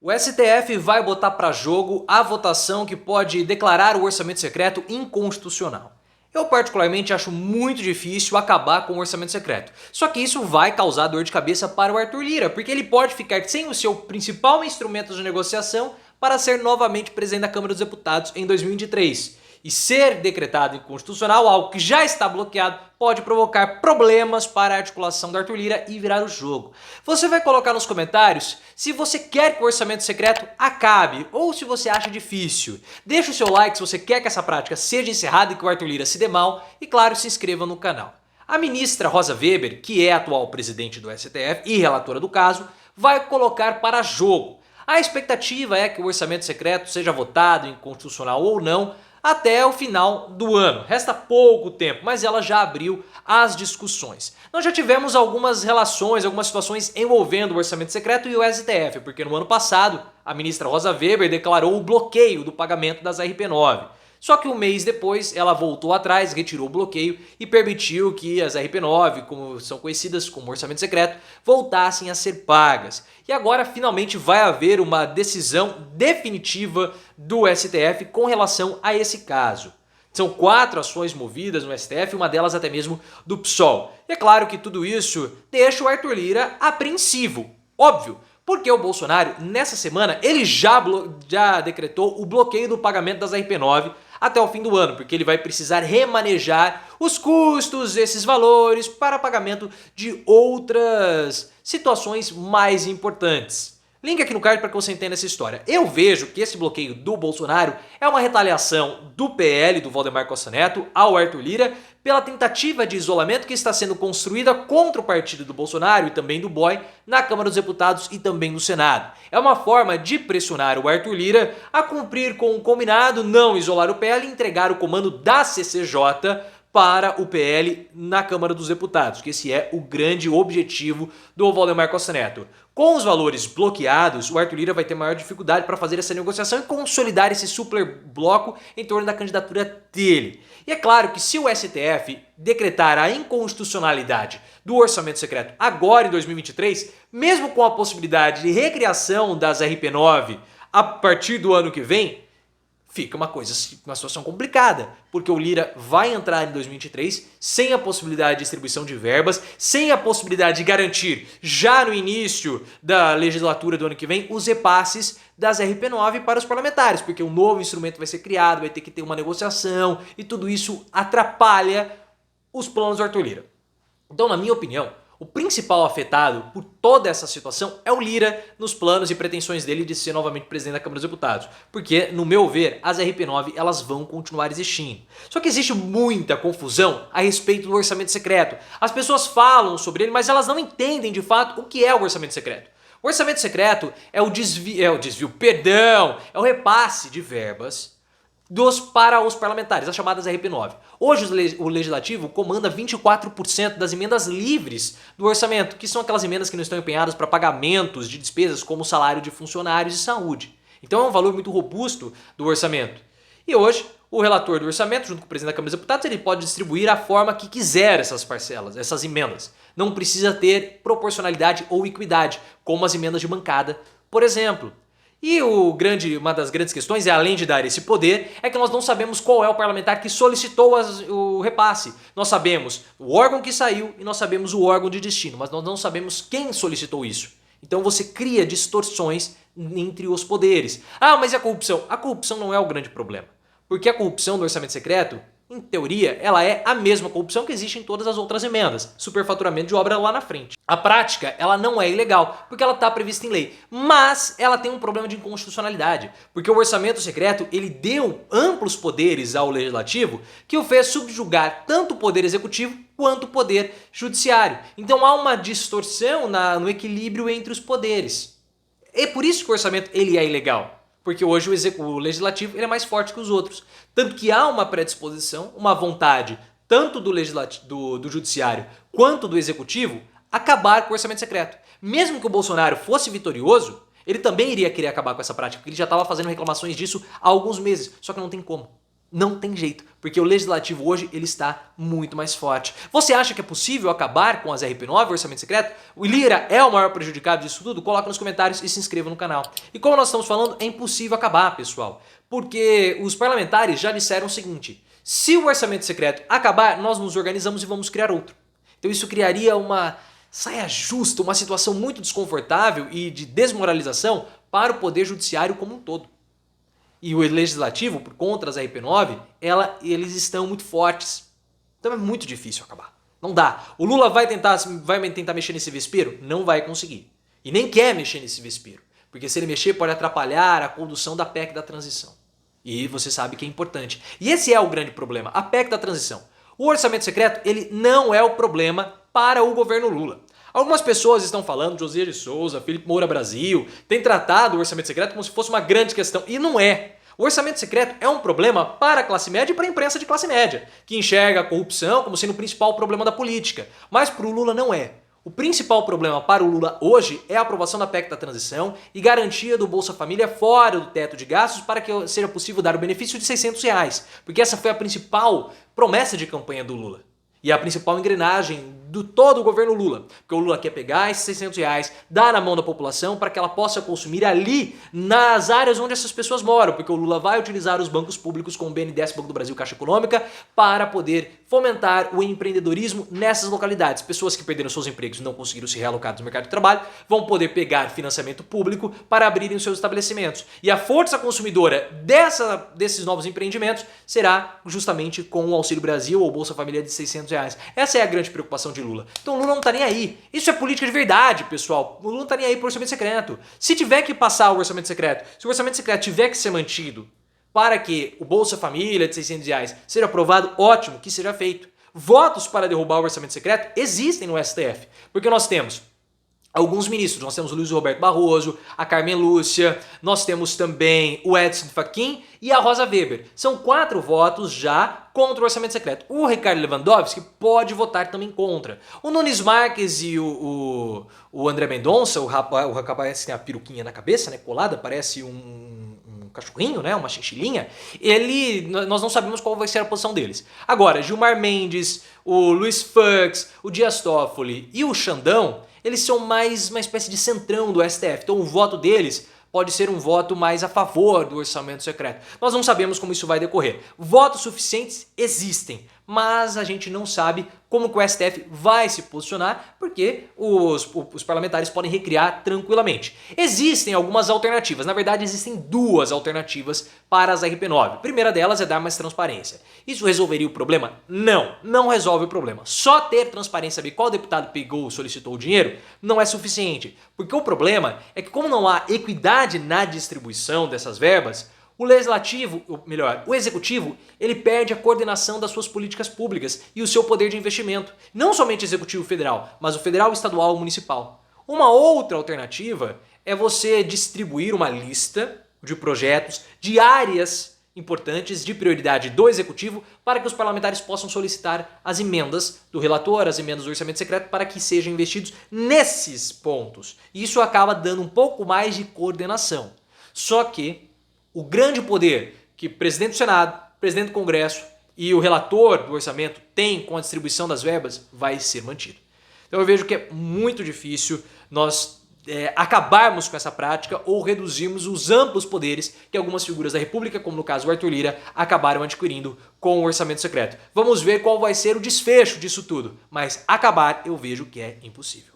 O STF vai botar para jogo a votação que pode declarar o orçamento secreto inconstitucional. Eu particularmente acho muito difícil acabar com o orçamento secreto. Só que isso vai causar dor de cabeça para o Arthur Lira, porque ele pode ficar sem o seu principal instrumento de negociação para ser novamente presidente da Câmara dos Deputados em 2023. E ser decretado inconstitucional, algo que já está bloqueado, pode provocar problemas para a articulação do Arthur Lira e virar o jogo. Você vai colocar nos comentários se você quer que o orçamento secreto acabe ou se você acha difícil. Deixa o seu like se você quer que essa prática seja encerrada e que o Arthur Lira se dê mal e, claro, se inscreva no canal. A ministra Rosa Weber, que é a atual presidente do STF e relatora do caso, vai colocar para jogo. A expectativa é que o orçamento secreto seja votado inconstitucional ou não até o final do ano. Resta pouco tempo, mas ela já abriu as discussões. Nós já tivemos algumas relações, algumas situações envolvendo o orçamento secreto e o STF, porque no ano passado a ministra Rosa Weber declarou o bloqueio do pagamento das RP9. Só que um mês depois ela voltou atrás, retirou o bloqueio e permitiu que as RP9, como são conhecidas como orçamento secreto, voltassem a ser pagas. E agora finalmente vai haver uma decisão definitiva do STF com relação a esse caso. São 4 ações movidas no STF, uma delas até mesmo do PSOL. E é claro que tudo isso deixa o Arthur Lira apreensivo, óbvio. Porque o Bolsonaro, nessa semana, ele já decretou o bloqueio do pagamento das RP9 até o fim do ano, porque ele vai precisar remanejar os custos desses valores para pagamento de outras situações mais importantes. Link aqui no card para que você entenda essa história. Eu vejo que esse bloqueio do Bolsonaro é uma retaliação do PL, do Valdemar Costa Neto, ao Arthur Lira, pela tentativa de isolamento que está sendo construída contra o partido do Bolsonaro e também do BOI na Câmara dos Deputados e também no Senado. É uma forma de pressionar o Arthur Lira a cumprir com o combinado, não isolar o PL e entregar o comando da CCJ para o PL na Câmara dos Deputados, que esse é o grande objetivo do Valdemar Costa Neto. Com os valores bloqueados, o Arthur Lira vai ter maior dificuldade para fazer essa negociação e consolidar esse super bloco em torno da candidatura dele. E é claro que se o STF decretar a inconstitucionalidade do orçamento secreto agora em 2023, mesmo com a possibilidade de recriação das RP9 a partir do ano que vem, fica uma situação complicada, porque o Lira vai entrar em 2023 sem a possibilidade de distribuição de verbas, sem a possibilidade de garantir já no início da legislatura do ano que vem os repasses das RP9 para os parlamentares, porque um novo instrumento vai ser criado, vai ter que ter uma negociação e tudo isso atrapalha os planos do Arthur Lira. Então, na minha opinião, o principal afetado por toda essa situação é o Lira nos planos e pretensões dele de ser novamente presidente da Câmara dos Deputados. Porque, no meu ver, as RP9 elas vão continuar existindo. Só que existe muita confusão a respeito do orçamento secreto. As pessoas falam sobre ele, mas elas não entendem de fato o que é o orçamento secreto. O orçamento secreto é o repasse de verbas para os parlamentares, as chamadas RP9. Hoje o Legislativo comanda 24% das emendas livres do orçamento, que são aquelas emendas que não estão empenhadas para pagamentos de despesas como salário de funcionários e saúde. Então é um valor muito robusto do orçamento. E hoje o relator do orçamento, junto com o presidente da Câmara dos Deputados, ele pode distribuir a forma que quiser essas parcelas, essas emendas. Não precisa ter proporcionalidade ou equidade, como as emendas de bancada, por exemplo. E uma das grandes questões, além de dar esse poder, é que nós não sabemos qual é o parlamentar que solicitou o repasse. Nós sabemos o órgão que saiu e nós sabemos o órgão de destino, mas nós não sabemos quem solicitou isso. Então você cria distorções entre os poderes. Ah, mas e a corrupção? A corrupção não é o grande problema. Porque a corrupção do orçamento secreto, em teoria, ela é a mesma corrupção que existe em todas as outras emendas. Superfaturamento de obra lá na frente. A prática, ela não é ilegal, porque ela está prevista em lei. Mas ela tem um problema de inconstitucionalidade. Porque o orçamento secreto, ele deu amplos poderes ao legislativo que o fez subjugar tanto o poder executivo quanto o poder judiciário. Então há uma distorção no equilíbrio entre os poderes. É por isso que o orçamento ele é ilegal. Porque hoje o legislativo ele é mais forte que os outros. Tanto que há uma predisposição, uma vontade, tanto do judiciário quanto do executivo, acabar com o orçamento secreto. Mesmo que o Bolsonaro fosse vitorioso, ele também iria querer acabar com essa prática, porque ele já estava fazendo reclamações disso há alguns meses. Só que não tem como. Não tem jeito, porque o legislativo hoje ele está muito mais forte. Você acha que é possível acabar com as RP9, orçamento secreto? O Lira é o maior prejudicado disso tudo? Coloca nos comentários e se inscreva no canal. E como nós estamos falando, é impossível acabar, pessoal, porque os parlamentares já disseram o seguinte: se o orçamento secreto acabar, nós nos organizamos e vamos criar outro. Então isso criaria uma saia justa, uma situação muito desconfortável e de desmoralização para o poder judiciário como um todo. E o legislativo, por conta das RP9, eles estão muito fortes. Então é muito difícil acabar. Não dá. O Lula vai tentar mexer nesse vespeiro? Não vai conseguir. E nem quer mexer nesse vespeiro. Porque se ele mexer pode atrapalhar a condução da PEC da transição. E você sabe que é importante. E esse é o grande problema, a PEC da transição. O orçamento secreto, ele não é o problema para o governo Lula. Algumas pessoas estão falando, Josias de Souza, Felipe Moura Brasil, tem tratado o orçamento secreto como se fosse uma grande questão. E não é. O orçamento secreto é um problema para a classe média e para a imprensa de classe média, que enxerga a corrupção como sendo o principal problema da política. Mas para o Lula não é. O principal problema para o Lula hoje é a aprovação da PEC da transição e garantia do Bolsa Família fora do teto de gastos para que seja possível dar o benefício de R$600, porque essa foi a principal promessa de campanha do Lula. E a principal engrenagem do todo o governo Lula. Porque o Lula quer pegar esses R$600, dar na mão da população para que ela possa consumir ali nas áreas onde essas pessoas moram. Porque o Lula vai utilizar os bancos públicos como o BNDES, Banco do Brasil, Caixa Econômica, para poder fomentar o empreendedorismo nessas localidades. Pessoas que perderam seus empregos e não conseguiram se realocar do mercado de trabalho vão poder pegar financiamento público para abrirem os seus estabelecimentos. E a força consumidora desses novos empreendimentos será justamente com o Auxílio Brasil ou Bolsa Família de R$600. Essa é a grande preocupação de Lula. Então o Lula não tá nem aí. Isso é política de verdade, pessoal. O Lula não tá nem aí pro orçamento secreto. Se tiver que passar o orçamento secreto, se o orçamento secreto tiver que ser mantido para que o Bolsa Família de R$600 seja aprovado, ótimo, que seja feito. Votos para derrubar o orçamento secreto existem no STF, porque nós temos alguns ministros, nós temos o Luiz Roberto Barroso, a Carmen Lúcia, nós temos também o Edson Fachin e a Rosa Weber. São 4 votos já contra o orçamento secreto. O Ricardo Lewandowski pode votar também contra. O Nunes Marques e o André Mendonça, o rapaz tem a peruquinha na cabeça, né, colada, parece um cachorrinho, né, uma chinchilinha, nós não sabemos qual vai ser a posição deles. Agora, Gilmar Mendes, o Luiz Fux, o Dias Toffoli e o Xandão, eles são mais uma espécie de centrão do STF, então o voto deles pode ser um voto mais a favor do orçamento secreto. Nós não sabemos como isso vai decorrer. Votos suficientes existem, mas a gente não sabe como que o STF vai se posicionar, porque os parlamentares podem recriar tranquilamente. Existem algumas alternativas, na verdade existem 2 alternativas para as RP9. A primeira delas é dar mais transparência. Isso resolveria o problema? Não, não resolve o problema. Só ter transparência, saber qual deputado pegou ou solicitou o dinheiro, não é suficiente. Porque o problema é que como não há equidade na distribuição dessas verbas, o legislativo, ou melhor, o executivo, ele perde a coordenação das suas políticas públicas e o seu poder de investimento. Não somente o executivo federal, mas o federal, estadual e municipal. Uma outra alternativa é você distribuir uma lista de projetos, de áreas importantes de prioridade do executivo para que os parlamentares possam solicitar as emendas do relator, as emendas do orçamento secreto para que sejam investidos nesses pontos. Isso acaba dando um pouco mais de coordenação. Só que o grande poder que o presidente do Senado, o presidente do Congresso e o relator do orçamento têm com a distribuição das verbas vai ser mantido. Então eu vejo que é muito difícil nós acabarmos com essa prática ou reduzirmos os amplos poderes que algumas figuras da República, como no caso o Arthur Lira, acabaram adquirindo com o orçamento secreto. Vamos ver qual vai ser o desfecho disso tudo, mas acabar eu vejo que é impossível.